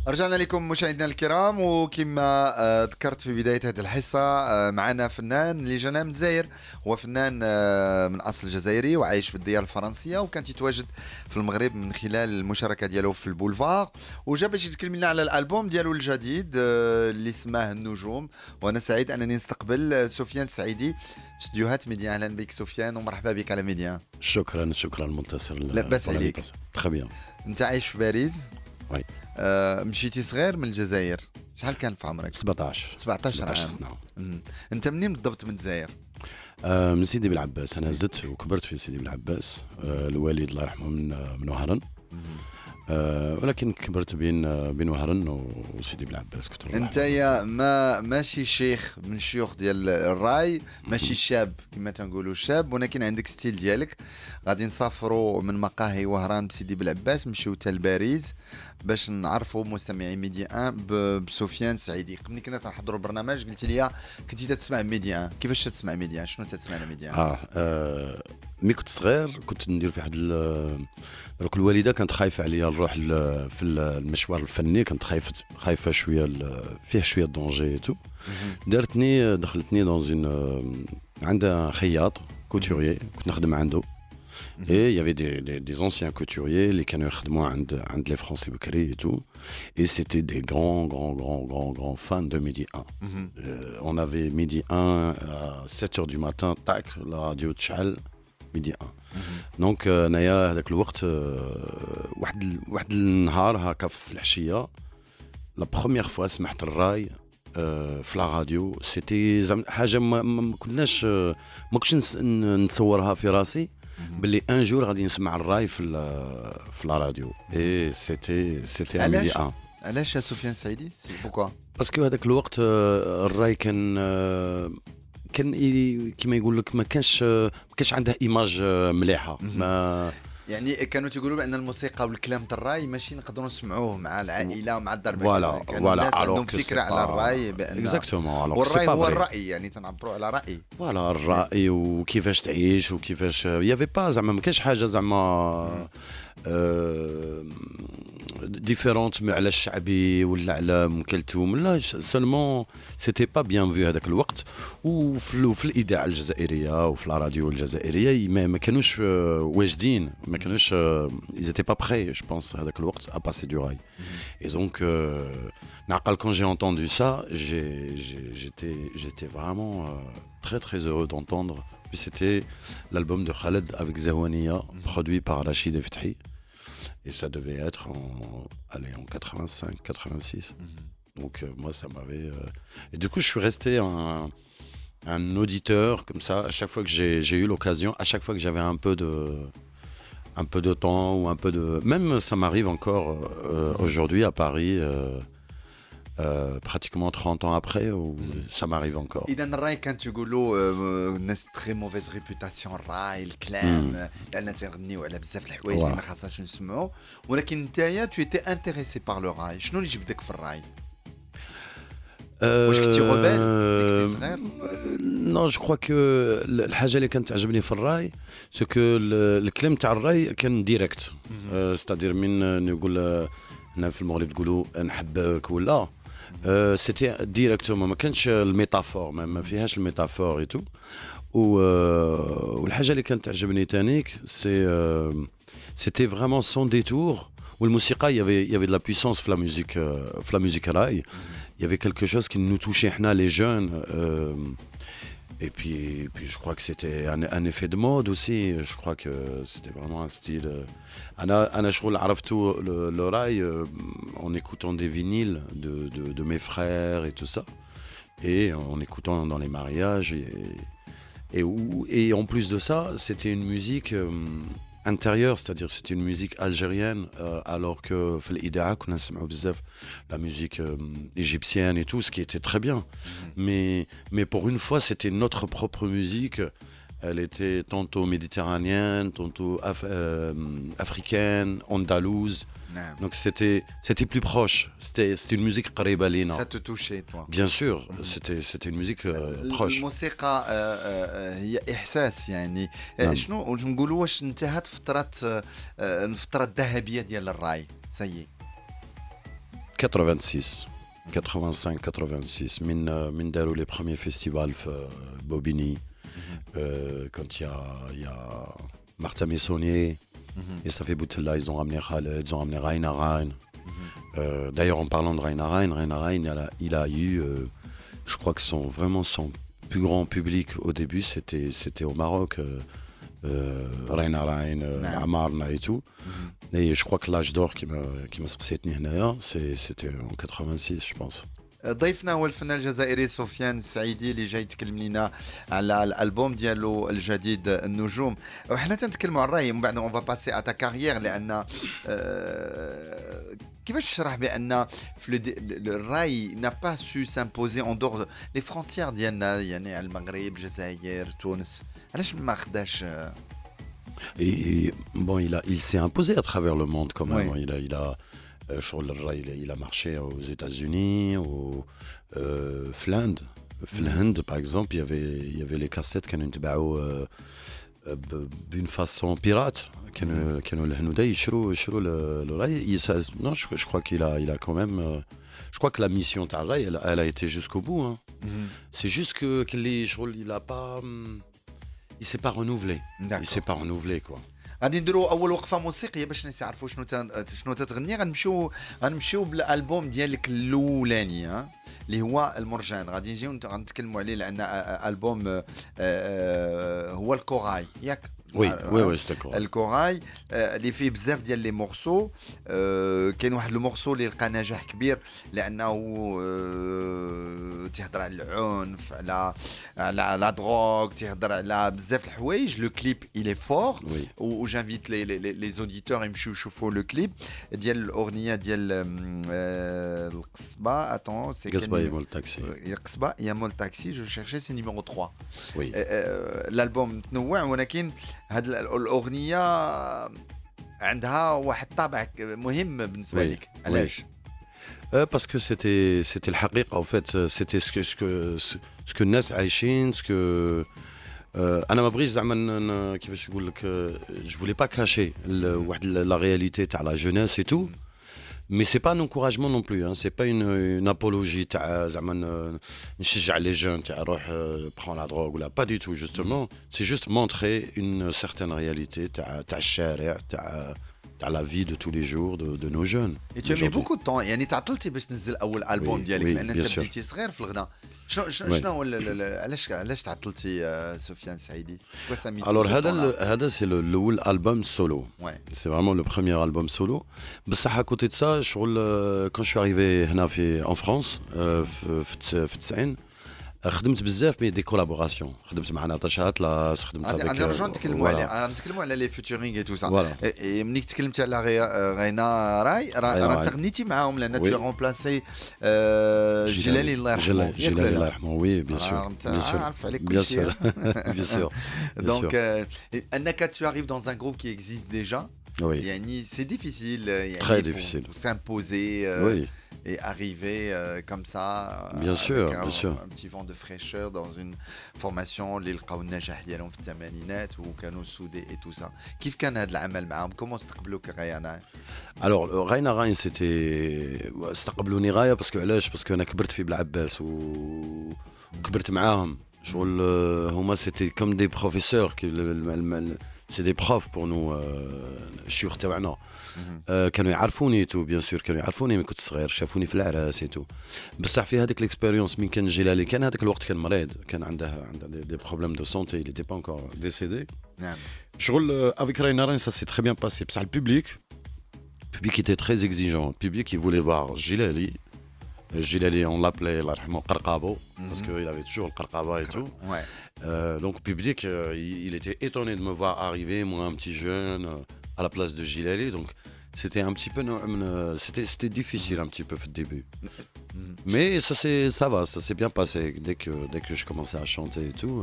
رجعنا لكم مشاهدينا الكرام، وكما ذكرت في بداية هذه الحصة معنا فنان اللي جانا من الجزائر. هو فنان من أصل جزائري وعايش في الديار الفرنسية، وكان يتواجد في المغرب من خلال المشاركة ديالو في البولفار، وجا باش يتكلم لنا على الألبوم ديالو الجديد اللي اسمه النجوم. وأنا سعيد أنني نستقبل سفيان السعيدي في استديوهات ميديا. أهلا بك سفيان ومرحبا بك على ميديا. شكرا منتصر. لاباس عليك؟ تخي بيان. أنت عايش في باريس؟ وي. مشيتي صغير من الجزائر، شحال كان في عمرك؟ 17 عام. سنة. انت منين بالضبط من الجزائر؟ من سيدي بلعباس. انا زدت وكبرت في سيدي بلعباس. الوالد الله يرحمه من وهران. ولكن كبرت بين وهران وسيدي بلعباس. كنت انت يا ماشي شيخ من شيوخ ديال الراي، ماشي شاب كما تنقولوا شاب، ولكن عندك ستيل ديالك. غادي نسافروا من مقاهي وهران بسيدي بلعباس نمشيو حتى لباريس باش نعرفوا مستمعي ميديا 1 بسفيان السعيدي. ملي كنا تنحضروا البرنامج قلت لي كنتي تسمع ميديا 1. كيفاش تسمع ميديا 1؟ شنو تسمع على ميديا 1؟ ملي كنت صغير كنت ندير في واحد دروك الوالده كانت خايفه عليا نروح في المشوار الفني. كانت خايفه شويه فيه شويه دونجي تو. دخلتني دون عندها خياط كوتوريي كنت نخدم عنده. Et il y avait des anciens couturiers, les كانوا يخدموا عند les Français بكري et tout. Et c'était des grands fans de Midi 1. On avait Midi 1 à 7h du matin, tac, la radio تشعل Midi 1. Donc نايا هذاك الوقت واحد النهار هكا في العشية la première fois سمعت الراي في لا راديو. سيتي حاجة ما كنتش نتصورها في راسي باللي ان جور غادي نسمع الراي في لا راديو. اي سيتي ا ميدي 1. علاش يا سفيان السعيدي؟ سي بوكوا باسكو هذاك الوقت الراي كان كيما يقول لك ما كانش عنده ايماج مليحه. ما يعني كانوا تيقولوا بان الموسيقى والكلام تاع الراي ماشي نقدروا نسمعوه مع العائله ومع الدرب. فوالا الناس عندهم فكره على الراي بان اكزاكتومون. والراي هو الراي، يعني تنعبروا على راي. فوالا الراي وكيفاش تعيش وكيفاش يافي با زعما ما كاينش حاجه زعما ديفيرونت على الشعبي ولا على ام كلثوم. لا سولمون سيتي با بيان في هذاك الوقت. وفي الاذاعه الجزائريه وفي لا راديو الجزائريه ما كانوش واجدين، ما كانوش ils étaient pas prêts je pense هذاك الوقت à passer du rail. Et donc نعقل quand j'ai entendu ça j'étais vraiment très heureux d'entendre. Puis c'était l'album de Khaled avec Zaouania, produit par Rachid Eftahi. Et ça devait être en 85, 86. Donc moi, ça m'avait... Et du coup, je suis resté un auditeur comme ça. À chaque fois que j'ai eu l'occasion, à chaque fois que j'avais un peu de temps ou un peu de... Même ça m'arrive encore aujourd'hui à Paris... pratiquement 30 ans après, ou ça m'arrive encore. إذا الراي كانت يقولوا ناس تري موفيز ريبوتاسيون الراي الكلام لأن تنغنيو على بزاف الحوايج اللي ما خاصناش نسمعوا، ولكن نتايا تو ايتي انتريسي بار لو راي. شنو اللي جبدك في الراي؟ واش كنتي غوبال كنتي صغير؟ نو جو كخوا كو الحاجه اللي كانت تعجبني في الراي سو كو الكلام تاع الراي كان ديريكت. ستادير من يقول هنا في المغرب تقولوا نحبك ولا سيتي ديريكتومون، ما كانش الميتافور، ما فيهاش الميتافور اي تو. والحاجه اللي كانت تعجبني تانيك سيتي فريمون سون ديتور. والموسيقى يافي de la puissance في la musique راي. Il y avait quelque chose qui nous touchait حنا les jeunes. Et puis je crois que c'était un effet de mode aussi. Je crois que c'était vraiment un style. أنا شغل عرفتو le rail en écoutant des vinyles de mes frères et tout ça, et en écoutant dans les mariages et en plus de ça, c'était une musique intérieure, c'est-à-dire c'était une musique algérienne, alors que في الإذاعة كنا نسمعوا بزاف la musique égyptienne et tout, ce qui était très bien. Mais pour une fois, c'était notre propre musique. Elle était tantôt méditerranéenne, tantôt africaine, andalouse. Donc c'était plus proche. C'était une musique قريبة لينا. Ça te touchait toi? Bien sûr, c'était une musique proche. الموسيقى هي إحساس يعني. شنو نقولوا واش انتهت الفترة الذهبية ديال الراي؟ سي 86 85 86 من داروا les premiers festivals في Bobigny quand il y a Martha Messonnier et ça fait Boutella, ils ont ramené Khaled, ils ont ramené Raina Rain. D'ailleurs en parlant de Raina Rain, il a eu je crois que son plus grand public au début c'était au Maroc. Raina Rain, Amarna et tout. Et je crois que l'âge d'or qui m'a sorti c'était en 86 je pense. ضيفنا هو الفنان الجزائري سفيان السعيدي اللي جاي يتكلم لنا على الالبوم ديالو الجديد النجوم. وحنا تنتكلموا على الراي من بعد اون فا باسي ا تا كارير لان كيفاش تشرح بان الراي نا با سو سامبوزي اون دور لي فرونتيير ديالنا يعني المغرب الجزائر تونس علاش ما خداش Et bon, il s'est imposé à travers le monde quand même. Oui. Il a marché aux États-Unis, Flandre. Flandre, par exemple, il y avait les cassettes qui étaient d'une façon pirate. كانوا الهنودة يشروا le rail. Non, je crois qu'il a quand même. Je crois que la mission تاع الراي, elle a été jusqu'au bout. Hein. C'est juste que il a pas. Il s'est pas renouvelé. D'accord. Il s'est pas renouvelé quoi. غادي نديروا اول وقفه موسيقيه باش الناس يعرفوا شنو تتغني. غنمشيو بالالبوم ديالك الاولاني اللي هو المرجان. غادي نجيو نتكلموا عليه لان البوم هو الكوراي ياك. Oui, c'est d'accord. الكوراي اللي فيه بزاف ديال لي مورسو. كاين واحد المورسو اللي لقى نجاح كبير لانه تيهضر على العنف على دروغ تيهضر على بزاف الحوايج. لو كليب il est fort. وجانفيت لي اوديتور يمشيو يشوفوا لو كليب ديال الاغنيه ديال القصبه. اتون سي قصبه يا مول تاكسي. قصبه يا مول تاكسي. جو شيرشي سي نيميرو 3. وي الالبوم متنوع ولكن هاد الاغنيه عندها واحد الطابع مهم بالنسبه لك. علاش؟ Parce que c'était الحقيقة en fait. C'était ce que الناس عايشين. ce que أنا ما بغيتش زعما كيفاش نقول لك. je voulais pas cacher واحد la réalité تاع la jeunesse et tout. Mais c'est pas un encouragement non plus, hein. C'est pas une apologie تاع زعما نشجع les jeunes تاع روح prends la drogue ou là, pas du tout justement. C'est juste montrer une certaine réalité تاع الشارع تاع la vie de tous les jours de nos jeunes. Et tu as mis beaucoup de temps. يعني تعطلتي باش تنزل اول البوم ديالك لان انت bien sûr. بديتي صغير في الغناء. شنو هو علاش تعطلتي سفيان السعيدي؟ Alors هذا c'est le album solo. Ouais. C'est vraiment le premier album solo. بصح à côté de ça, quand je suis arrivé هنا en France في 90 خدمت بزاف دي كولابوراسيون. خدمت مع ناتاشا أطلس. خدمت avec نرجعوا نتكلموا على لي فيتشرينغ اي تو سا. ملي تكلمتي على غينا راي راه تغنيتي معاهم لان تو رومبلاسي جلالي الله يرحمه. جلالي الله يرحمه. وي بيان سور. عارف عليك كل شيء. Bien sûr. Donc انك tu arrives dans un groupe qui existe déjà. Oui. يعني c'est difficile. Très difficile. Pour s'imposer. Oui. Et arriver comme ça, bien sûr, un petit vent de fraîcheur dans une formation اللي لقاو النجاح ديالهم في الثمانينات وكانوا سودي et tout ça. كيف كان هذا العمل معاهم؟ كومون استقبلوك غايانا؟ Alors Raina Rain c'était استقبلوني غايه باسكو علاش؟ باسكو انا كبرت في بلعباس وكبرت معاهم. شغل هما c'était comme des professeurs c'est des profs pour nous. الشيوخ تاعنا كانوا يعرفوني تو بيان سور. كانوا يعرفوني من كنت صغير. شافوني في العراس تو. بصح في هذيك ليكسبيريونس من كان جلالي كان هذاك الوقت كان مريض. كان عنده دي بروبليم دو سونتي. il était pas encore décédé. نعم. شغل avec Raina Rain ça s'est très bien passé. بصح le public était très exigeant. Le public il voulait voir Jilali. Jilali on l'appelait الله يرحمه قرقابو parce qu'il avait toujours le qarqaba et tout. Ouais. Donc le public il était étonné de me voir arriver, moi un petit jeune à la place de Jilali. Donc c'était un petit peu c'était difficile un petit peu au début. Mais ça s'est bien passé dès que je commençais à chanter et tout.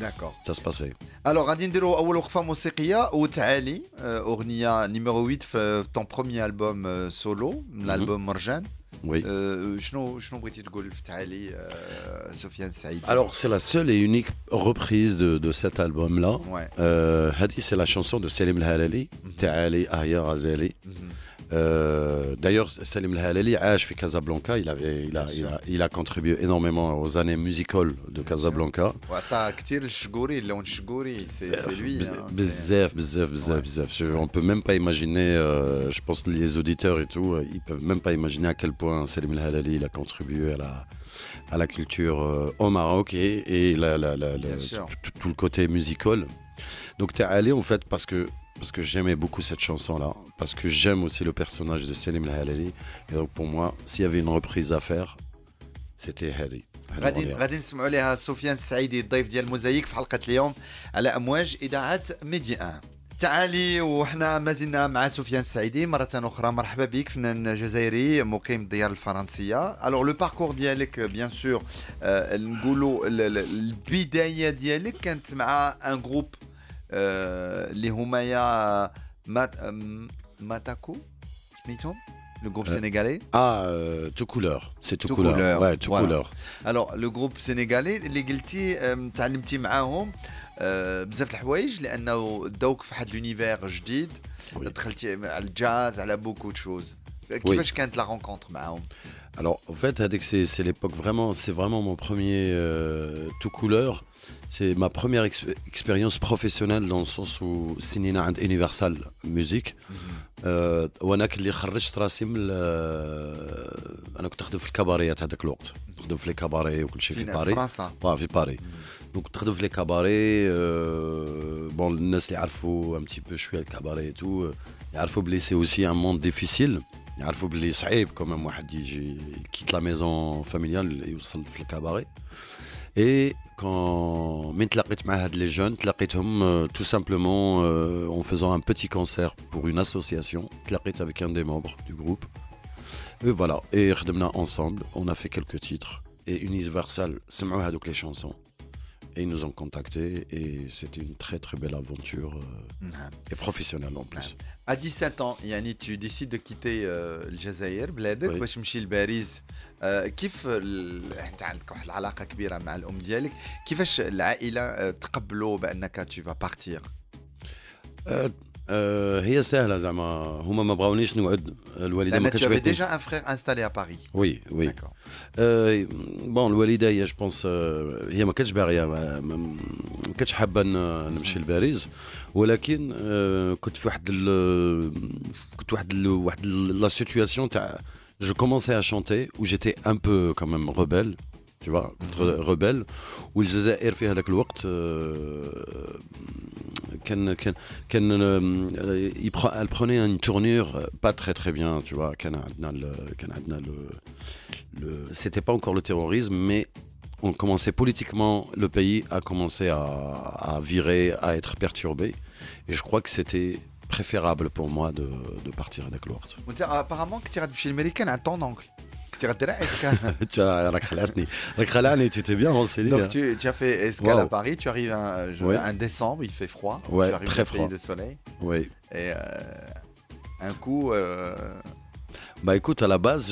D'accord. Ça se passait. Alors غادي نديروا اول وقفه موسيقيه وتعالي اغنيه نيميرو 8 في ton premier album solo من الالبوم مرجان. Oui. شنو بغيتي تقول في تعالي سفيان السعيدي؟ Alors c'est la seule et unique reprise de cet album là. Ouais. Hadi c'est la chanson de Selim El Halali. تعالي أهيا غزالي. D'ailleurs, Salim El Halali, عاش في Casablanca, il a contribué énormément aux années musicales de Casablanca. وعطى كثير الشقوري اللون الشقوري c'est lui hein, Bzaf, bzaf, bzaf, Ouais. bzaf. On peut même pas imaginer, je pense que les auditeurs et tout, ils peuvent même pas imaginer à quel point Salim El Halali il a contribué à la culture au Maroc et Bien sûr. tout le côté musical. Donc t'es allé en fait parce que j'aimais beaucoup cette chanson-là, parce que j'aime aussi le personnage de Salim El Halali. Et donc pour moi, s'il y avait une reprise à faire, c'était Hadi. غادي نسمعوا لها سفيان السعيدي الضيف ديال موزايك في حلقة اليوم على أمواج إذاعة ميدي ان. تعالي وحنا ما زلنا مع سفيان السعيدي مرة أخرى. مرحبا بك، فنان جزائري مقيم الديار الفرنسية. الوغ لو باركور ديالك بيان سور نقولوا البداية ديالك كانت مع ان جروب اللي هما يا ماتاكو سميتهم le groupe sénégalais. Tout couleur, c'est tout Tout couleur. couleur, Ouais, tout voilà. couleur. Alors le groupe sénégalais اللي قلتي تعلمتي معاهم بزاف د الحوايج لانه داوك في واحد لونيفير جديد. Oui. دخلتي على الجاز على بوكو دو شوز. كيفاش كانت لا رونكونتر معاهم؟ Alors, en fait, Hadek, c'est l'époque vraiment, c'est vraiment mon premier tout couleur. C'est ma première expérience professionnelle dans le sens où سنينا عند Universal Music. وانا اللي خرجت راسي من انا كنت نخدم في الكباريات هذاك الوقت، نخدم في لي كباري وكل شيء في في باري. فرنسا. في باري. دونك كنت نخدم في لي كباري. بون الناس اللي يعرفوا un petit peu شويه الكباري تو يعرفوا بلي سي اوسي ان موند ديفيسيل. يعرفوا بلي صعيب كمان واحد يجي كيت لا ميزون فاميليال يوصل في الكباري. Et quand من تلاقيت مع هاد لي جون تلاقيتهم tout simplement en faisant un petit concert pour une association. تلاقيت avec un des membres du groupe. Et voilà, et خدمنا ensemble, on a fait quelques titres et Universal سمعوا هادوك les chansons et ils nous ont contactés et c'était une très très belle aventure نعم. et professionnelle en plus. À 17 ans يعني tu décides de quitter الجزائر بلادك Oui. باش تمشي لباريس. كيف انت عندك واحد العلاقه كبيره مع الام ديالك، كيفاش العائله تقبلوا بانك tu vas partir؟ هي سهله زعما هما ما بغاونيش نقعد، الوالده ما لان tu كانتش avais بغيتني. déjà un frère installé à Paris. وي وي D'accord. بون الوالده هي جو بونس هي ما كانتش باغيه، ما كانتش حابه نمشي لباريس، ولكن كنت في واحد لا سيتوياسيون تاع جو كومونسي ا شانتي و جيتي ان بو quand même rebelle. Tu vois, rebelle. والجزائر في هذاك الوقت elle prenait une tournure pas très très bien, tu vois. C'était pas encore le terrorisme, mais on commençait politiquement, le pays a commencé à virer, à être perturbé, et je crois que c'était préférable pour moi de partir avec l'Ouart. وانت apparemment كنتي غتمشي للميريكان عند طون اونكل، كنتي غدير اسكال. راك خلعني, tu t'es bien renseigné. Donc tu as fait escale à Wow. Paris, tu arrives Ouais. un décembre, il fait froid, Ouais, tu arrives très dans le pays froid. de soleil Oui. et un coup Bah écoute, à la base,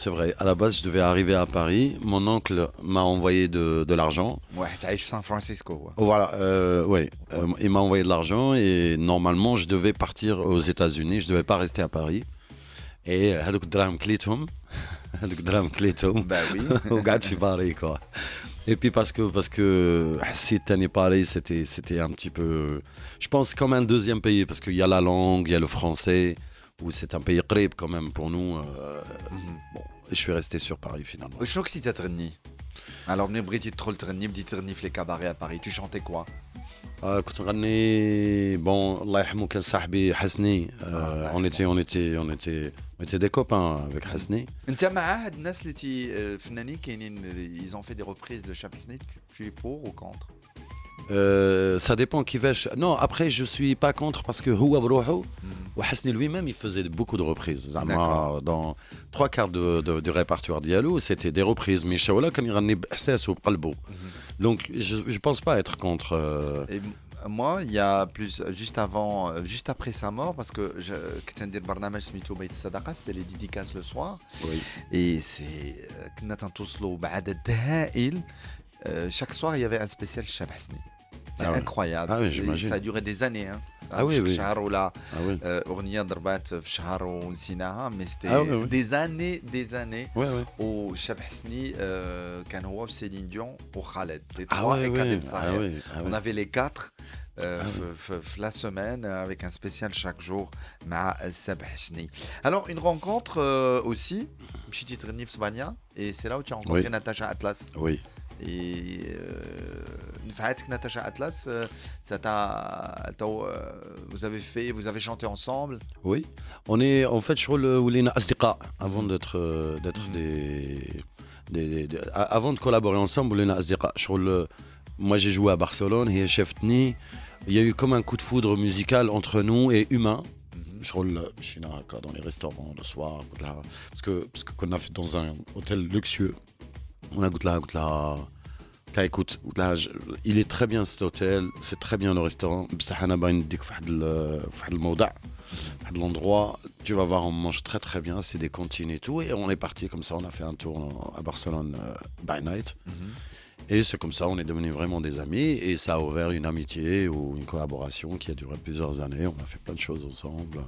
c'est vrai, à la base je devais arriver à Paris, mon oncle m'a envoyé de l'argent. واحد تعيش في سان فرانسيسكو هو. Voilà, ouais, il m'a envoyé de l'argent et normalement je devais partir aux États-Unis, je devais pas rester à Paris. Et هذوك الدراهم كليتهم Bah oui. وقعدت في باريس quoi. Et puis parce que حسيت تاني Paris c'était un petit peu, je pense, comme un deuxième pays parce qu'il y a la langue, il y a le français, où c'est un pays قريب quand même pour nous. Bon, et je suis resté sur Paris finalement. شنو كنتي تتغني؟ alors ملي بغيتي تدخل تغني بديتي تغني في لي كاباري à Paris, tu chantais quoi؟ كنت نغني bon الله يرحمه كان صاحبي حسني. On était des copains avec حسني. انت مع هاد الناس اللي الفنانين كاينين ils ont fait des reprises de Chaplin, tu es pour ou contre؟ Ça dépend كيفاش. Non, après je suis pas contre parce que هو بروحه وحسني lui-même il faisait beaucoup de reprises. زعما dans 3/4 du répertoire ديالو c'était des reprises. mais شاولا كان يغني باحساسه بقلبه. Donc je pense pas être contre. Et moi, il y a juste après sa mort, parce que كنت ندير برنامج سميتو بيت الصداقة, c'était les dédicaces le soir. Oui. Et كنا تنتوصلوا بعدد هائل. Chaque soir, il y avait un spécial Chab Hasni. C'est incroyable. Ah oui, j'imagine. Ça a duré des années. Hein. Ah oui, oui. شهر ولا Ah oui. اغنيه ضربات في شهر ونسيناها مي Ah oui, سيتي oui. دي زاني Ouais, ouais. وشاب حسني كان هو وسيلين ديون وخالد les Ah trois ouais, et Kader ouais. Ah Saher. oui. Ah On oui. avait les quatre Ah oui. la semaine avec un spécial chaque jour مع الساب حسني. Alors une rencontre aussi مشيتي تغني في اسبانيا et c'est là où tu as rencontré Oui. Natacha Atlas. Oui. Et نفعتك Natacha Atlas, ça vous avez chanté ensemble. Oui. On est en fait شغل ولينا أصدقاء avant d'être avant de collaborer ensemble ولينا أصدقاء شغل. Moi j'ai joué à Barcelone, هي شافتني. Il y a eu comme un coup de foudre musical entre nous et humain. شغل مشينا هكا dans les restaurants le soir قلت لها parce que كنا dans un hôtel luxueux. On a قلت لها écoute il est très bien cet hôtel, c'est très bien le restaurant بصح انا باغي نديك في واحد الموضع في واحد l'endroit, tu vas voir on mange très très bien, c'est des cantines et tout, et on est parti comme ça, on a fait un tour à Barcelone by night. Et c'est comme ça, on est devenus vraiment des amis, et ça a ouvert une amitié ou une collaboration qui a duré plusieurs années. On a fait plein de choses ensemble.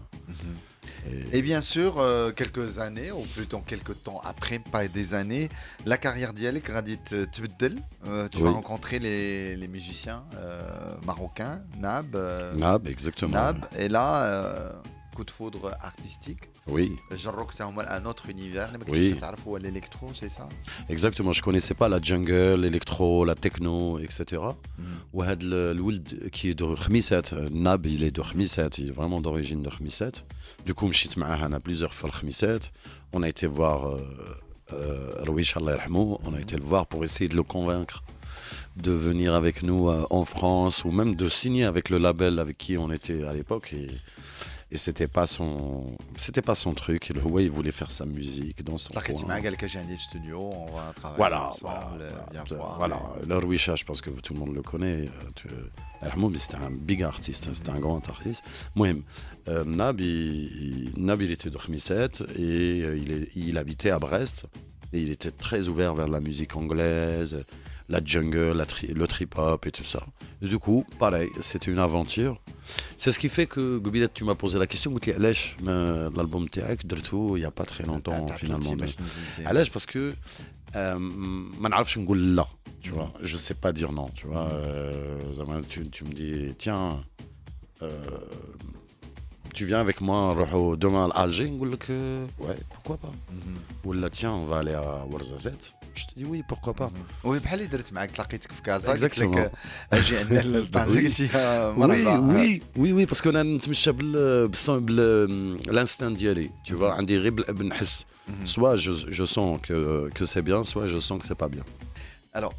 Et bien sûr, quelques années, ou plutôt quelques temps après, pas des années, la carrière d'Yalik Radit Tbeddel. Tu vas rencontrer les musiciens marocains, Nab, exactement. Nab, et là, coup de foudre artistique. Oui. Jarrouk, c'est un autre univers. Oui. L'électro, c'est ça? Exactement, je connaissais pas la jungle, l'électro, la techno, etc. وهاد الولد qui est de Khmissat, Nab, il est de Khmissat, il est vraiment d'origine de Khmissat. Du coup, مشيت معاه أنا plusieurs fois Khmissat. On a été voir Rouish Allah yarhamou, on a été le voir pour essayer de le convaincre de venir avec nous en France, ou même de signer avec le label avec qui on était à l'époque. Et c'était pas son truc. Il voulait faire sa musique dans son coin. On va travailler Voilà, ensemble, voilà. Le Rouisha, je pense que tout le monde le connaît. C'était un big artiste, c'était un grand artiste. Moi, Nab, il était de Khmissat et il habitait à Brest. Et il était très ouvert vers la musique anglaise, la jungle, le trip-hop et tout ça. Et du coup, pareil, c'était une aventure. C'est ce qui fait que, Gobidat, tu m'as posé la question, l'album Théak, il n'y a pas très longtemps finalement. Alèche, parce que tu vois, je sais pas dire non, tu vois. Tu me dis, tiens, tu viens avec moi demain à Alger, ouais, pourquoi pas. Ou là, tiens, on va aller à Ouarzazate. Je te dis oui, pourquoi pas. Oui, بحال اللي درت معك تلاقيتك في كازا قلت Exactement. لك اجي عندنا لطنجة قلتيها oui, parce que انا نتمشى l'instinct ديالي, tu vois, عندي غير بنحس. Soit je sens que c'est bien, soit je sens que c'est pas bien. Alors,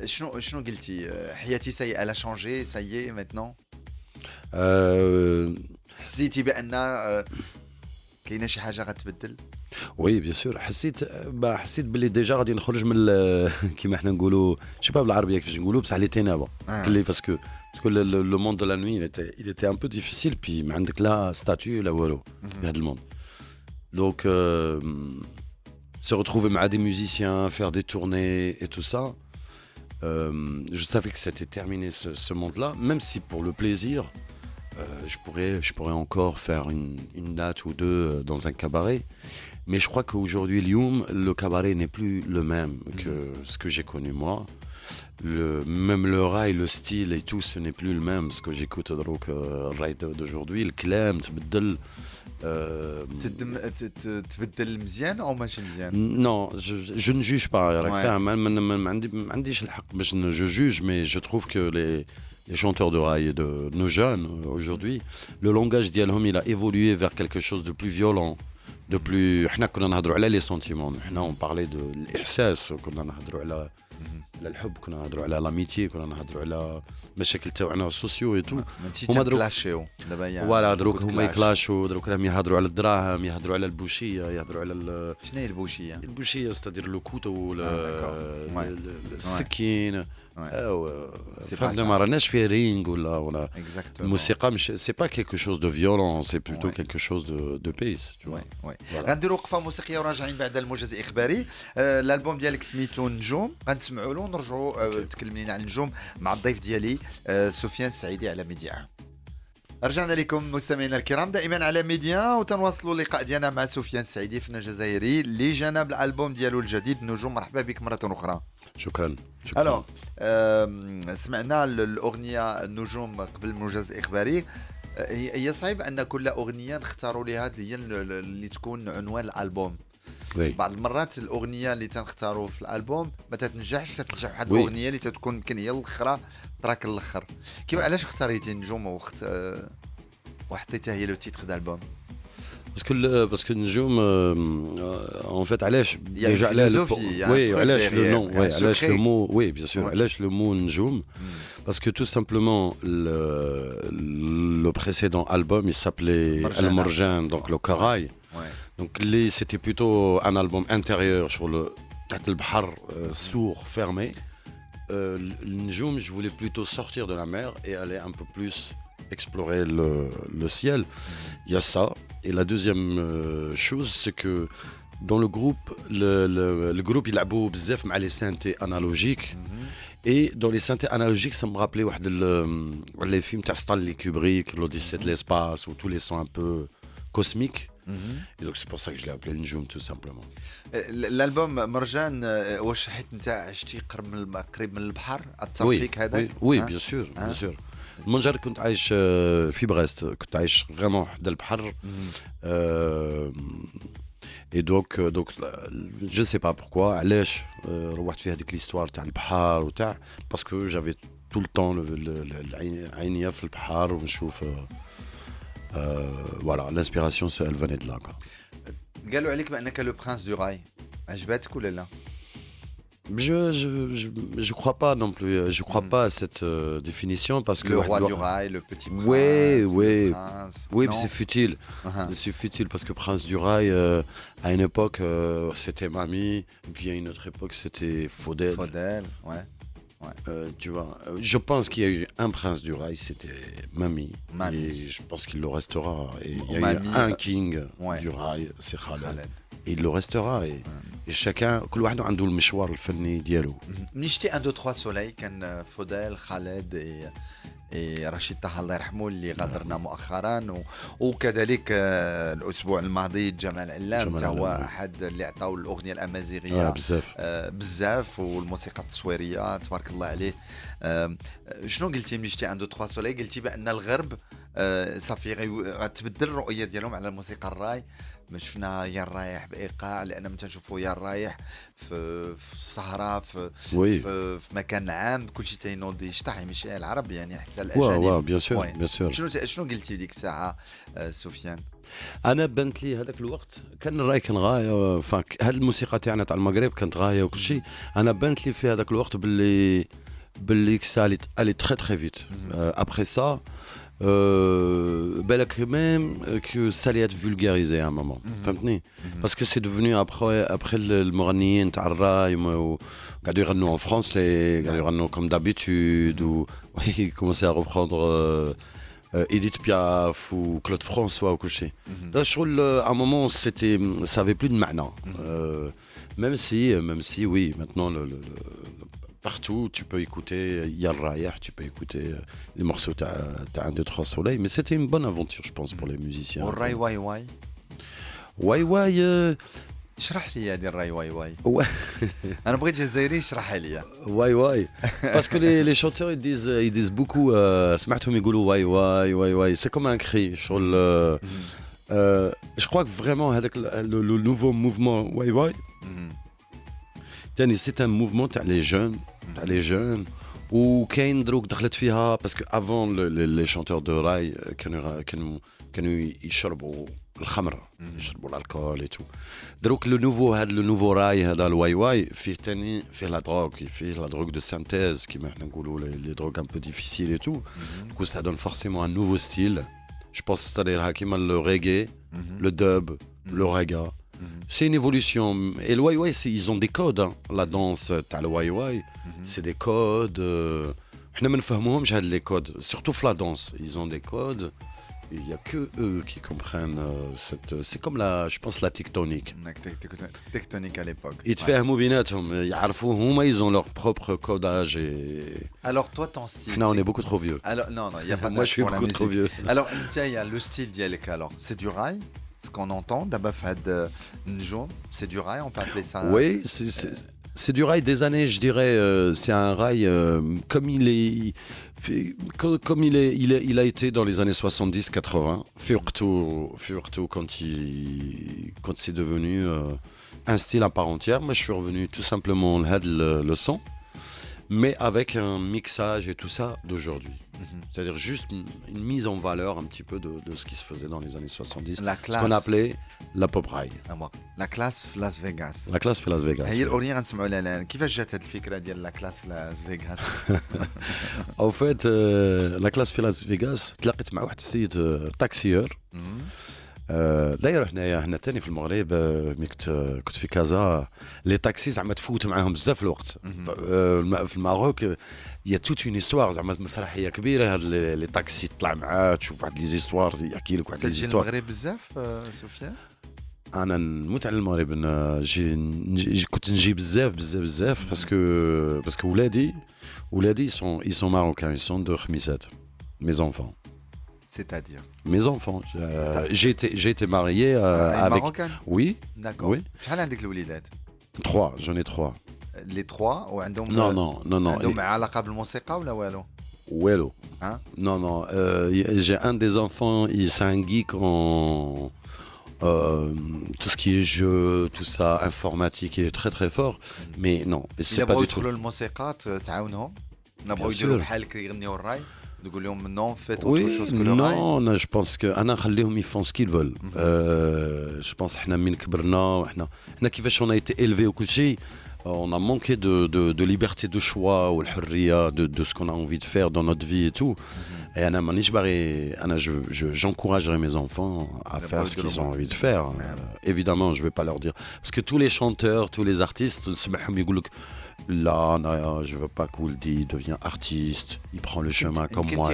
شنو قلتي حياتي ça y est, elle a changé, ça y est maintenant. حسيتي بان كاينه شي حاجه غتبدل؟ وي بيان سور حسيت باللي ديجا غادي نخرج من كيما حنا نقولوا شي با بالعربيه كيفاش نقولوا بصح لي تينابا كلي باسكو لو موند دو لا نوي il était un peu difficile, puis ما عندك لا ستاتيو لا والو في هذا الموند. Donc se retrouver مع des musiciens, faire des tournées et tout ça, je savais que c'était terminé ce monde-là, même si pour le plaisir je pourrais encore faire une date ou deux dans un cabaret. Mais je crois qu'aujourd'hui, le cabaret n'est plus le même que ce que j'ai connu moi. Même le rail, le style et tout, ce n'est plus le même. Ce que j'écoute le rail d'aujourd'hui, le clem, تبدل مزيان او ماشي مزيان؟ Non, je ne juge pas. Je juge, mais je trouve que les chanteurs de rail de nos jeunes aujourd'hui, le langage d'Yalhom, il a évolué vers quelque chose de plus violent, de plus. حنا كنا نهضروا على les sentiments. حنا on parlait de l'إحساس, كنا نهضروا على الحب, كنا نهضروا على l'amitié, كنا نهضروا على مشاكل تاعنا سوسيو اي تو. هما كلاشيو دابا يعني فوالا دروك هما يكلاشوا, دروك راهم يهضروا على الدراهم, يهضروا على البوشيه, يهضروا على شنو هي البوشيه؟ البوشيه ستادير لو كوتو, السكين. فهمنا ما راناش في رينغ ولا الموسيقى مش سي با كيلكو شوز دو فيولون, سي بلوتو كيلكو شوز دو بيس. غنديروا وقفه موسيقيه وراجعين بعد الموجز الاخباري. الالبوم ديالك سميتو نجوم, غنسمعوا له ونرجعوا تكلم لنا عن النجوم مع الضيف ديالي سفيان السعيدي على ميديا. رجعنا لكم مستمعينا الكرام دائما على ميديا وتنواصلوا اللقاء ديالنا مع سفيان السعيدي فنان جزائري اللي جانا بالالبوم ديالو الجديد نجوم. مرحبا بك مره اخرى. شكرا. الو سمعنا الاغنيه نجوم قبل موجز اخباري. هي صعيب ان كل اغنيه نختاروا لها هي اللي تكون عنوان الالبوم. بعض المرات الاغنيه اللي تنختاروا في الالبوم ما تتنجحش، كتنجح واحد الاغنيه اللي تكون يمكن هي الاخرى تراك الاخر. كيف علاش اختاريتي نجوم وحطيتها هي لو تيتر دالبوم؟ باسكو النجوم en fait علاش déjà oui علاش le nom oui علاش le mot oui bien sûr علاش le mot نجوم parce que tout simplement le précédent album il s'appelait Al Morjan donc le corail. Donc c'était plutôt un album intérieur sur le تحت البحر sourd fermé. النجوم je voulais plutôt sortir de la mer et aller un peu plus explorer le ciel. Il y a ça. Et la deuxième chose, c'est que dans le groupe, le groupe il a beau bzaf مع les synthés analogiques. Et dans les synthés analogiques, ça me rappelait les films de Stanley Kubrick, l'Odyssée de l'espace, où tous les sons un peu cosmiques. Et donc c'est pour ça que je l'ai appelé Njoum tout simplement. الالبوم مرجان واش حيت انت عشتي قريب من البحر اثر فيك هذا؟ Oui, bien sûr, bien sûr. المنجر كنت عايش في بريست، كنت عايش فريمون حدا البحر. Et donc je sais pas pourquoi علاش روحت في هذيك l'histoire تاع البحر وتاع parce que j'avais tout le temps العينيه في البحر ونشوف voilà l'inspiration elle venait de là quoi. قالوا عليك بانك لو برانس دو راي، عجبتك ولا لا؟ Je crois pas non plus. Je crois pas à cette définition parce que le roi du rail, le petit prince. Oui, mais c'est futile. C'est futile parce que Prince du Rail, à une époque, c'était Mamie, puis à une autre époque, c'était Faudel. Faudel, ouais. Tu vois, je pense qu'il y a eu un Prince du Rail, c'était Mamie. Et je pense qu'il le restera. Et il y a eu un King du Rail, c'est Khaled. Et il le restera. Et chacun, كل واحد عنده المشوار الفني ديالو. ملي شتي 1 2 3 سولي كان فوديل خالد رشيد طه الله يرحمه اللي غادرنا مؤخرا وكذلك الاسبوع الماضي جمال علام حتى هو احد اللي عطاو الاغنيه الامازيغيه بزاف والموسيقى التصويريه تبارك الله عليه. شنو قلتي ملي شتي 1 2 3 سولي؟ قلتي بان الغرب صافي غتبدل الرؤيه ديالهم على الموسيقى الراي. ما شفنا يا الرايح بايقاع لان ما تنشوفوا يا الرايح في الصحراء في مكان عام كل شيء تينوض يشطح ماشي العرب يعني حتى الاجانب. بيان سور. شنو قلتي ديك الساعه سفيان؟ انا بنت لي هذاك الوقت كان الراي كان غايه هذه الموسيقى تاعنا تاع المغرب كانت غايه وكل شيء. انا بنت لي في هذاك الوقت باللي ça allait très très vite. Après ça بالك même que ça allait être vulgarisé à un moment. فهمتني؟ parce que c'est devenu après المغنيين تاع الراي قاعدوا يغنوا en français قاعدوا يغنوا comme d'habitude ou ils commençaient à reprendre Edith Piaf ou Claude François ou كل شيء. شغل à un moment ça avait plus de معنى. Même si oui maintenant partout, tu peux écouter Yal Rayah, tu peux écouter les morceaux de 1, 2, 3 Soleil, mais c'était une bonne aventure, je pense, pour les musiciens. Rai Wai Wai Wai Wai اشرح لي هذه الراي واي واي. انا بغيت جزائري اشرحها لي. واي واي parce que les chanteurs ils disent beaucoup سمعتهم يقولوا واي واي واي واي c'est comme un cri شغل. Je crois que vraiment avec le nouveau mouvement واي واي c'est un mouvement تاع les jeunes وكاين دروك دخلت فيها parce que avant les chanteurs de rail كانوا يشربوا الخمر يشربوا الكحول et tout. دروك le nouveau راي هذا الواي واي فيه la drogue de synthèse كيما احنا نقولوا les drogues un peu difficiles et tout. Du coup ça donne forcément un nouveau style. Je pense c'est-à-dire كيما le reggae, le dub, le reggae. C'est une évolution. Et le wai-wai, ils ont des codes. Hein. La danse, t'as le wai-wai, c'est des codes. احنا ما نفهموهمش هاد les codes. Surtout في la danse, ils ont des codes. il y a que eux qui comprennent cette. C'est comme la, je pense la tectonique. Tectonique à l'époque. يتفاهموا بيناتهم يعرفوا هما ils ont leur propre codage et. Alors toi ton style. Non, on est beaucoup trop vieux. Alors non, il y a pas de Moi je suis beaucoup trop vieux. Alors tiens, il y a le style dialecte alors. C'est du rail, ce qu'on entend d'abord Fahd Njoum, c'est du rail, on peut appeler ça. Oui, c'est du rail des années, je dirais. C'est un rail comme il est. Comme il a été dans les années 70-80, surtout quand c'est devenu un style à part entière. Moi, je suis revenu tout simplement le son, mais avec un mixage et tout ça d'aujourd'hui. C'est-à-dire juste une mise en valeur un petit peu de ce qui se faisait dans les années 70, ce qu'on appelait la pop rail. La classe Las Vegas. La classe في Las Vegas. هي الأغنية غنسمعوا لها الآن. كيفاش جات هذه الفكرة ديال لا كلاس في لاس فيغاس؟ En fait, la classe في Las Vegas تلاقيت مع واحد السيد تاكسيور. داير هنا تاني في المغرب ملي كنت في كازا لي تاكسي زعما تفوت معاهم بزاف الوقت. في الماروك il y a toute une histoire زعما مسرحيه كبيره هاد لي تاكسي تطلع معاه تشوف واحد لي زيستوار يحكي لك واحد لي زيستوار. المغرب بزاف سفيان؟ انا نموت على المغرب كنت نجي بزاف باسكو ولادي ils sont marocains, ils sont de خميسات, mes enfants. C'est-à-dire mes enfants. J'ai été marié avec. Marocaine. Oui. D'accord. Oui. شحال عندك الوليدات؟ 3, j'en ai 3. Les 3 وعندهم Non. عندهم علاقة بالموسيقى ولا والو؟ والو. Hein? Non. J'ai un des enfants, c'est un geek en tout ce qui est jeu, tout ça, informatique, il est très très fort. Mais non, c'est pas du tout. يدخلوا الموسيقى تعاونهم؟ نبغوا يديروا بحالك يغنيوا الراي؟ تقول لهم non, faites autre chose que le rail. Non, je pense que انا نخليهم ils font ce qu'ils veulent. Je pense احنا من كبرنا وحنا كيفاش on a été élevés وكل شيء. On a manqué de liberté de choix ou de ce qu'on a envie de faire dans notre vie et tout. Et j'encouragerai mes enfants à faire ce qu'ils ont envie de faire. Évidemment, je ne vais pas leur dire. Parce que tous les chanteurs, tous les artistes, là, je ne veux pas qu'Ouldi devienne artiste, il prend le chemin comme moi.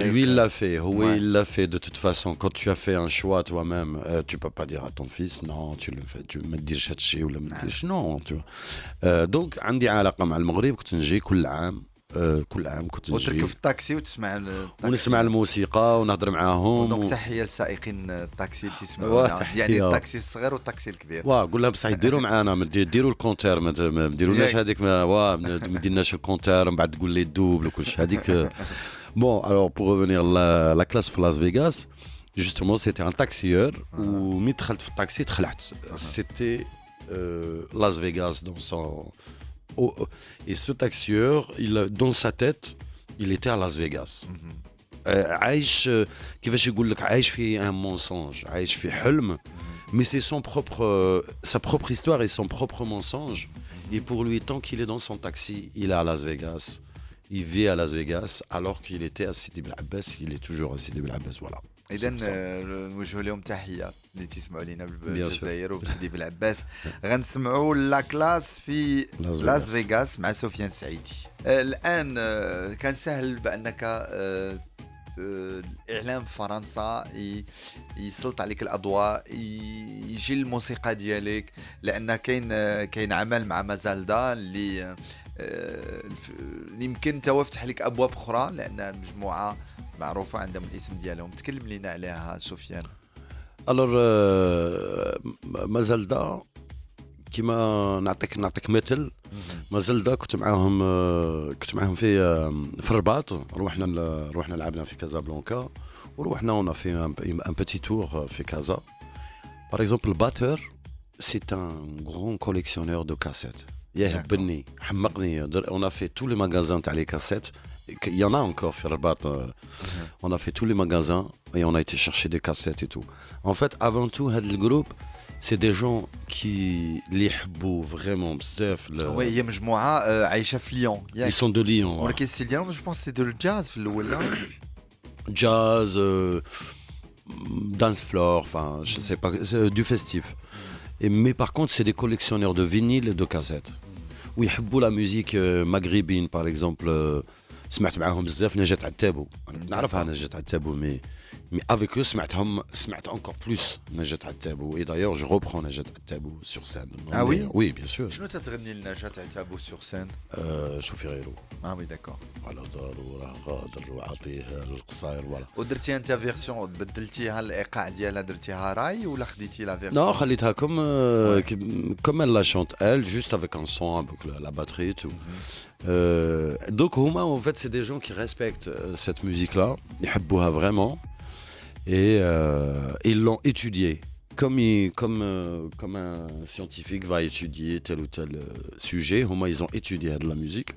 Et lui, il l'a fait. Oui, il l'a fait. De toute façon, quand tu as fait un choix toi-même, tu ne peux pas dire à ton fils, non, tu le fais, tu me dis chatchi ou le me dis non. Tu vois. Donc, عندي علاقة مع المغرب كنت نجي كل عام كنت نجي وتركب في الطاكسي وتسمع ونسمع الموسيقى ونهضر معاهم. دونك تحيه لسائقين الطاكسي اللي تسمعونا يعني الطاكسي الصغير والطاكسي الكبير. قول لها بصح ديروا معانا ديروا الكونتير ما ديرولناش هذيك ما ديرناش الكونتير من بعد تقول لي الدوبل وكل شيء هذيك. Bon, alors pour revenir la classe في Las Vegas, justement c'était un taxieur ومي دخلت في الطاكسي تخلعت. C'était Las Vegas dans son. Et ce taxieur, dans sa tête, il était à Las Vegas. عايش كيفاش يقول لك عايش في un mensonge, عايش في حلم. Mais c'est sa propre histoire et son propre mensonge. Et pour lui, tant qu'il est dans son taxi, il est à Las Vegas. Il vit à Las Vegas alors qu'il était à Sidi Bel Abbas. Il est toujours à Sidi Bel Abbas, voilà. اذا نوجهوا لهم تحيه اللي تسمعوا لينا بالجزائر وبسيدي بالعباس. غنسمعوا لا كلاس في لاس فيغاس مع سفيان السعيدي. الان كان سهل بانك الاعلام في فرنسا يسلط عليك الاضواء يجي الموسيقى ديالك لان كاين عمل مع مازالدا اللي يمكن تفتح لك ابواب اخرى لان مجموعه معروفة عندهم الاسم ديالهم. تكلم لنا عليها سفيان. Alors مازالدا كيما نعطيك مثل. مازالدا كنت معاهم في الرباط. روحنا لعبنا في كازابلانكا ورحنا on a fait un petit tour في كازا. Par exemple, le batteur, c'est un grand collectionneur de cassettes. يهبني حمقني. On a fait tous les magasins تاع les cassettes. Il y en a encore في الرباط. On a fait tous les magasins et on a été chercher des cassettes et tout. En fait, avant tout, le groupe, c'est des gens qui les يحبوا vraiment بزاف. Oui, هي مجموعة عايشة في ليون. Ils sont de Lyon. ولكن الستيل ديالهم جو بونس سي دو الجاز في الأول لا. Jazz, dance floor, enfin, je sais pas, c'est du festif. Mais par contre, c'est des collectionneurs de vinyles et de cassettes. Oui, ils aiment la musique maghrébine, par exemple, سمعت معاهم بزاف نجاة عتابو. انا كنت نعرفها نجاة عتابو مي افيك eux سمعت encore plus نجاة عتابو. Et d'ailleurs je reprends نجاة عتابو sur scène. Ah oui? Oui, bien sûr. شنو تتغني لنجاة عتابو sur scène؟ شوفي غيرو. Ah oui, d'accord. على دار وراه غادر وعطيه القصاير فوالا. ودرتي انت فيرسيون بدلتيها الايقاع ديالها درتيها راي ولا خديتي لا فيرسيون؟ Non, خليتها comme elle la chante elle, juste avec un son, avec la batterie et tout. Donc Houma, en fait, c'est des gens qui respectent cette musique-là, ils aiment vraiment, et ils l'ont étudiée. Comme un scientifique va étudier tel ou tel sujet, Houma, ils ont étudié de la musique.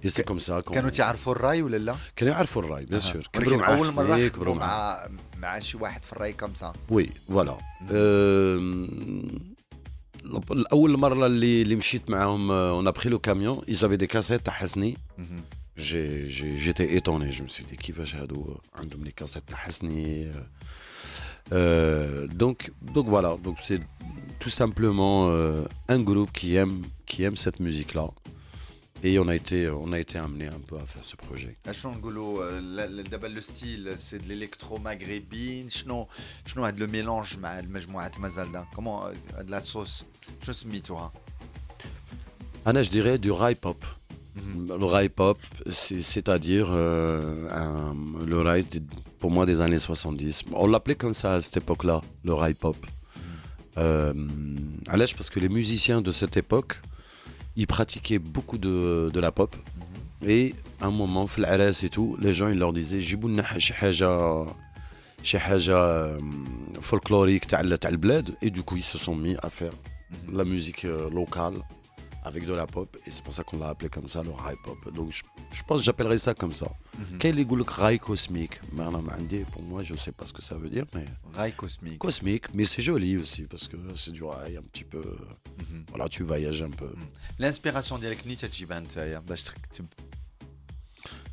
Et c'est comme ça qu'on... كانوا تعرفوا الراي ولا لا؟ كانوا يعرفوا الراي bien sûr. ولكن كبروا مع اول مره حسني، خدموا كبروا مع... مع شي واحد في الراي كم سا. Oui, voilà. الأول مرة اللي مشيت معاهم on a pris le camion, ils avaient des cassettes تاع حسني. J'étais étonné, je me suis dit كيفاش هادو عندهم les cassettes تاع حسني. Donc voilà, donc c'est tout simplement un groupe qui aime cette musique-là. Et on a été amené un peu à faire ce projet. شنو نقولوا دابا لو ستيل سي د الالكترو مغربين شنو هاد لو ميلونج مع المجموعات مازال كومون هاد لا صوص شنو سميتوها؟ Anna, je dirais du rail pop. Le rail pop, c'est-à-dire le rail, pour moi, des années 70. On l'appelait comme ça à cette époque-là, le rail pop. À l'âge, parce que les musiciens de cette époque, ils pratiquaient beaucoup de la pop. Et à un moment, Flares et tout, les gens, ils leur disaient جيبوا لنا شي حاجة folklorique تاع البلاد. Et du coup, ils se sont mis à faire la musique locale avec de la pop. Et c'est pour ça qu'on l'a appelé comme ça, le rail pop. Donc je pense que j'appellerais ça comme ça. Quel est le rail cosmique? Pour moi, je ne sais pas ce que ça veut dire, mais... راي كوسميك. Cosmique, mais c'est joli aussi, parce que c'est du rail un petit peu... Voilà, tu voyages un peu. الانسبيراسيون ديالك منين تجيبها نتايا باش تكتب؟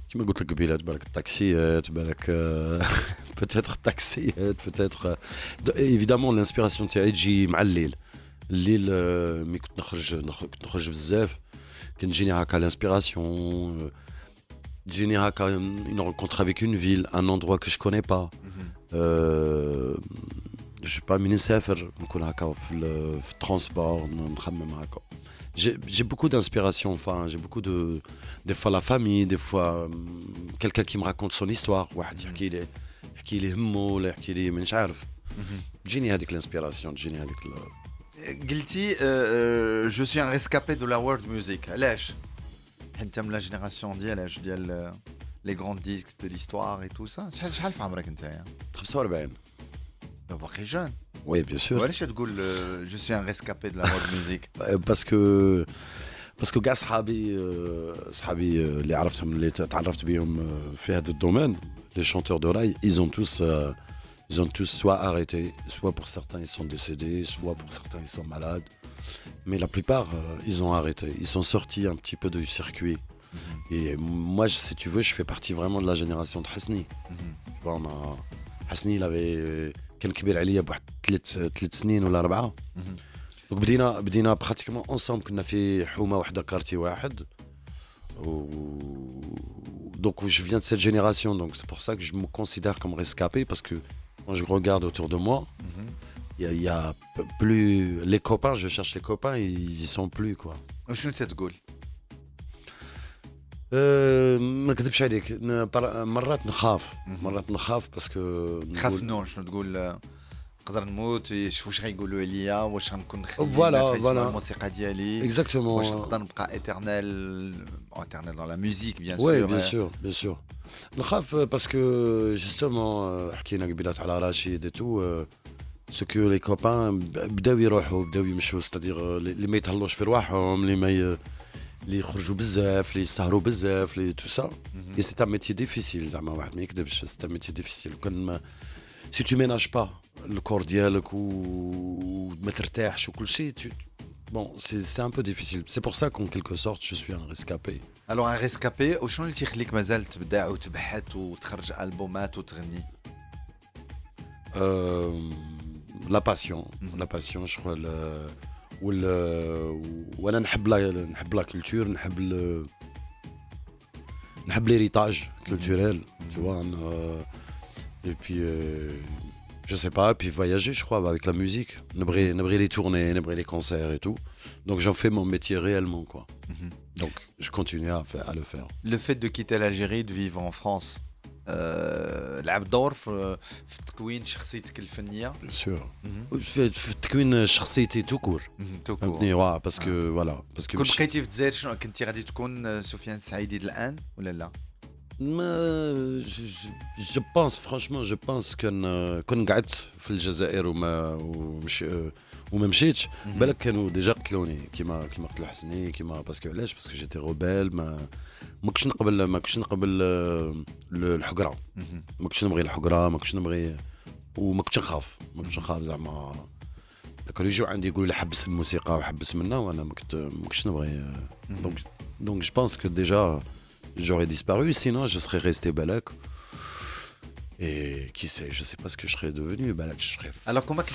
كما قلت لك قبيله تبارك التاكسيات تبارك peut-être التاكسيات peut-être évidemment l'inspiration تاعي تجي مع الليل مي كنت نخرج بزاف كان تجيني هكا l'inspiration تجيني هكا une rencontre avec une ville un endroit que je connais pas je sais pas ملي نسافر نكون هكا في الترونسبور نخمم هكا. J'ai beaucoup d'inspiration, enfin, j'ai beaucoup des fois la famille, des fois quelqu'un qui me raconte son histoire, واحد يحكي لي همه ولا يحكي لي مانيش عارف. تجيني هذيك الانسبيراسيون تجيني هذيك قلتي جو سوي ان ريسكابي دو لا وورلد ميوزيك علاش؟ حيت من لا جينيراسيون ديال لي غراند ديسك دو ليستوار اي تو سا. شحال في عمرك نتايا؟ 45. باقي جون. Oui, bien sûr. وعلاش تقول جو سوي ان ريسكابي دو لا وورلد ميوزيك؟ باسكو كاع صحابي اللي عرفتهم اللي تعرفت بهم في هذا الدومين les chanteurs de rail ils ont tous soit arrêté, soit pour certains ils sont décédés, soit pour certains ils sont malades, mais la plupart ils ont arrêté, ils sont sortis un petit peu du circuit. Et moi si tu veux je fais partie vraiment de la génération de Hasni. Hasni il avait كان كبير عليا بواحد 3 سنين ولا 4. Donc بدينا pratiquement ensemble كنا في حومه وحده كارتي واحد. Donc je viens de cette génération, donc c'est pour ça que je me considère comme rescapé parce que quand je regarde autour de moi, il y a plus les copains, je cherche les copains, ils y sont plus quoi. وشنو تتقول؟ ما نكذبش عليك مرات نخاف باسكو تخاف نو شنو تقول؟ نقدر نموت واش غيقولوا عليا واش غنكون نخلي فوالا الناس يسمعوا الموسيقى ديالي اكزاكتومون واش نقدر نبقى ايترنال دون لا ميوزيك بيان سور. وي بيان سور نخاف باسكو جوستومون حكينا قبيلات على رشيد اي تو سو كو لي كوبان بداو يروحوا بداو يمشوا ستادير اللي ما يتهلوش في رواحهم اللي يخرجوا بزاف اللي يسهروا بزاف اللي تو سا اي سي ان ميتي ديفيسيل زعما واحد ما يكذبش سي ان ميتي ديفيسيل كان سي تو ميناج با الكور ديالك وما ترتاحش وكل شيء bon c'est un peu difficile c'est pour ça qu'en quelque sorte je suis un rescapé. Alors un rescapé وشنو اللي تيخليك مازال تبدع وتبحث وتخرج البومات وتغني؟ la passion je crois وانا نحب لا كولتور نحب نحب l'héritage culturel, tu vois. Et puis, je sais pas, et puis voyager, je crois, avec la musique. نبغي les tournées, نبغي les concerts et tout. Donc j'en fais mon métier réellement, quoi. Mhm. Donc je continue à le faire. Le fait de quitter l'Algérie, de vivre en France, لعب دور في تكوين شخصيتك الفنية. Bien sûr. Mhm. في تكوين شخصيتي tout court. Mhm. tout court. فهمتني واه باسكو فوالا باسكو كون بقيتي في الجزائر شنو كنتي غادي تكون سفيان السعيدي الآن ولا لا؟ ما je pense franchement je pense كون قعدت في الجزائر وما مشيتش بالك كانوا ديجا قتلوني كيما قتلوا حسني كيما باسكو علاش باسكو جيتي روبيل ما كنتش نقبل الحقره ما كنتش نبغي الحقره ما كنتش نبغي وما كنتش نخاف زعما كانوا يجوا عندي يقولوا لي حبس الموسيقى وحبس منا وانا ما كنتش نبغي donc je pense que déjà j'aurais disparu, sinon je serais resté Balak. Et qui sait, je sais pas ce que je serais devenu. Balak, je serais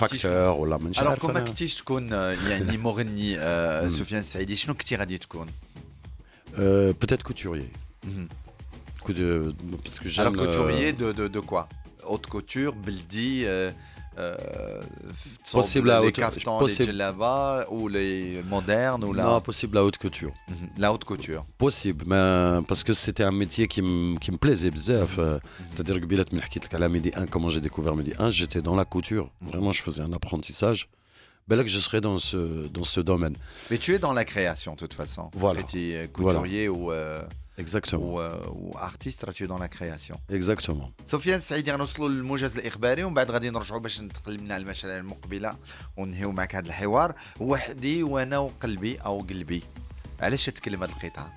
facteur ou la manche. Alors comment كنتيش تكون يعني مغني سفيان السعيدي شنو كنتي غادي تكون؟ Peut-être couturier. Parce que j'aime. Alors couturier de quoi? Haute couture, بلدي possible à les haute caftans, les djellabas ou les modernes ou non, possible à haute couture. La haute couture. Possible, mais parce que c'était un métier qui me plaisait bzaf. C'est-à-dire que Bilat m'a حكيت لك على Midi 1, comment j'ai découvert Midi 1, j'étais dans la couture. Vraiment, je faisais un apprentissage. Ben là que je serais dans ce domaine. Mais tu es dans la création de toute façon. Voilà. Petit couturier Exactement. ou artiste, tu es dans la création. Exactement. سفيان السعيدي غنوصلوا للموجز الاخباري ومن بعد غادي نرجعوا باش نتكلمنا على المشاريع المقبله وننهيو معك هذا الحوار. وحدي وانا وقلبي او قلبي، علاش تتكلم هذا القطعه؟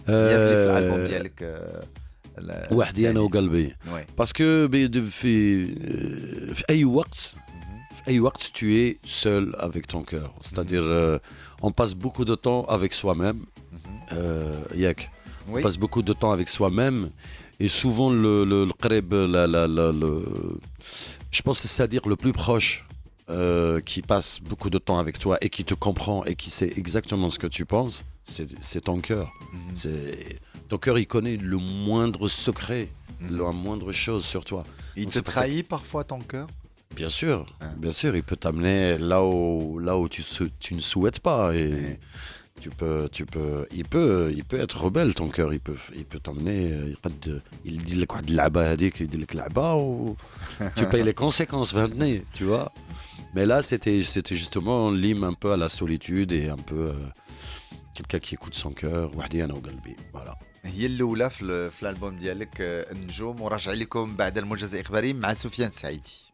هي في الالبوم ديالك وحدي انا وقلبي. باسكو في اي وقت tu es seul avec ton cœur. C'est-à-dire on passe beaucoup de temps avec soi-même. Yak. On passe beaucoup de temps avec soi-même et souvent le قريب je pense c'est-à-dire le plus proche qui passe beaucoup de temps avec toi et qui te comprend et qui sait exactement ce que tu penses, c'est ton cœur. Ton cœur, il connaît le moindre secret, la moindre chose sur toi. Il te trahit parfois ton cœur? Bien sûr, il peut t'amener là où tu ne souhaites pas et il peut être rebelle ton cœur, il peut t'emmener, il dit le quoi de là-bas, il dit le là-bas ou tu payes les conséquences, tu vois. Mais là c'était justement l'hymne un peu à la solitude et un peu quelqu'un qui écoute son cœur, وحدي أنا وقلبي, voilà. هي الاولى في الالبوم ديالك النجوم، وراجع لكم بعد الموجز الاخباري مع سفيان السعيدي.